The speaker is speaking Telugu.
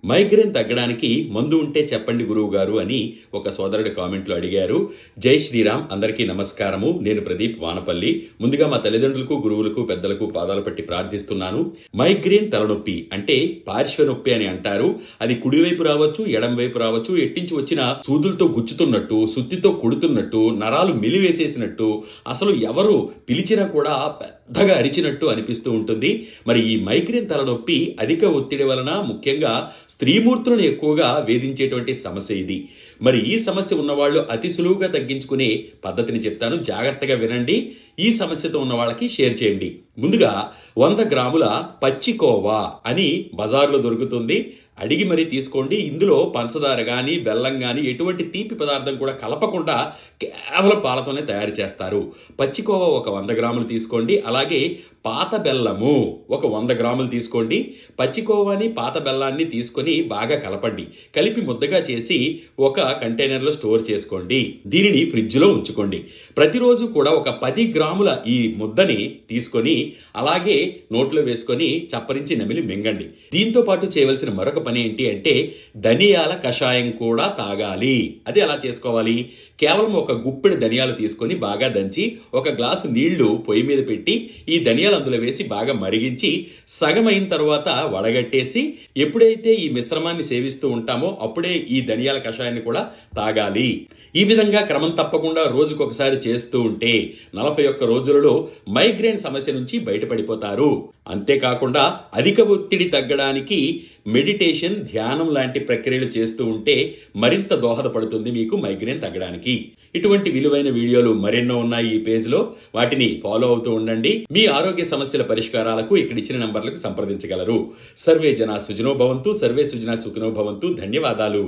మైగ్రేన్ తగ్గడానికి మందు ఉంటే చెప్పండి గురువు గారు అని ఒక సోదరుడు కామెంట్లో అడిగారు. జై శ్రీరామ్, అందరికీ నమస్కారము. నేను ప్రదీప్ వానపల్లి. ముందుగా మా తల్లిదండ్రులకు, గురువులకు, పెద్దలకు పాదాలు పట్టి ప్రార్థిస్తున్నాను. మైగ్రేన్ తలనొప్పి అంటే పార్శ్వ నొప్పి అని అంటారు. అది కుడివైపు రావచ్చు, ఎడం వైపు రావచ్చు. ఎట్టించి వచ్చిన సూదులతో గుచ్చుతున్నట్టు, సుత్తితో కొడుతున్నట్టు, నరాలు మెలివేసేసినట్టు, అసలు ఎవరు పిలిచినా కూడా పెద్దగా అరిచినట్టు అనిపిస్తూ ఉంటుంది. మరి ఈ మైగ్రేన్ తలనొప్పి అధిక ఒత్తిడి వలన, ముఖ్యంగా స్త్రీమూర్తులను ఎక్కువగా వేధించేటువంటి సమస్య ఇది. మరి ఈ సమస్య ఉన్నవాళ్ళు అతి సులువుగా తగ్గించుకునే పద్ధతిని చెప్తాను, జాగ్రత్తగా వినండి. ఈ సమస్యతో ఉన్న వాళ్ళకి షేర్ చేయండి. ముందుగా 100 గ్రాముల పచ్చికోవా అని బజార్లో దొరుకుతుంది, అడిగి మరీ తీసుకోండి. ఇందులో పంచదార కానీ, బెల్లం కానీ, ఎటువంటి తీపి పదార్థం కూడా కలపకుండా కేవలం పాలతోనే తయారు చేస్తారు. పచ్చికోవా ఒక 100 గ్రాములు తీసుకోండి. అలాగే పాత బెల్లము ఒక 100 గ్రాములు తీసుకోండి. పచ్చికోవాని, పాత బెల్లాన్ని తీసుకొని బాగా కలపండి. కలిపి ముద్దగా చేసి ఒక కంటైనర్లో స్టోర్ చేసుకోండి. దీనిని ఫ్రిడ్జ్లో ఉంచుకోండి. ప్రతిరోజు కూడా ఒక 10 గ్రాముల ఈ ముద్దని తీసుకొని అలాగే నోట్లో వేసుకొని చప్పరించి నమిలి మింగండి. దీంతో పాటు చేయవలసిన మరొక పని ఏంటి అంటే ధనియాల కషాయం కూడా తాగాలి. అది ఎలా చేసుకోవాలి? కేవలం ఒక గుప్పెడు ధనియాలు తీసుకొని బాగా దంచి ఒక గ్లాసు నీళ్లు పొయ్యి మీద పెట్టి ఈ ధనియాలు అందులో వేసి బాగా మరిగించి సగం అయిన తర్వాత వడగట్టేసి ఎప్పుడైతే ఈ మిశ్రమాన్ని సేవిస్తూ ఉంటామో అప్పుడే ఈ ధనియాల కషాయాన్ని కూడా తాగాలి. ఈ విధంగా క్రమం తప్పకుండా రోజుకొకసారి చేస్తూ ఉంటే 41 రోజులలో మైగ్రేన్ సమస్య నుంచి బయటపడిపోతారు. అంతేకాకుండా అధిక ఒత్తిడి తగ్గడానికి మెడిటేషన్, ధ్యానం లాంటి ప్రక్రియలు చేస్తూ ఉంటే మరింత దోహదపడుతుంది మీకు మైగ్రేన్ తగ్గడానికి. ఇటువంటి విలువైన వీడియోలు మరెన్నో ఉన్నాయి ఈ పేజ్లో, వాటిని ఫాలో అవుతూ ఉండండి. మీ ఆరోగ్య సమస్యల పరిష్కారాలకు ఇక్కడ ఇచ్చిన నంబర్లకు సంప్రదించగలరు. సర్వే జనా సుజనో భవంతు, సర్వే సుజనా సుఖినో భవంతు. ధన్యవాదాలు.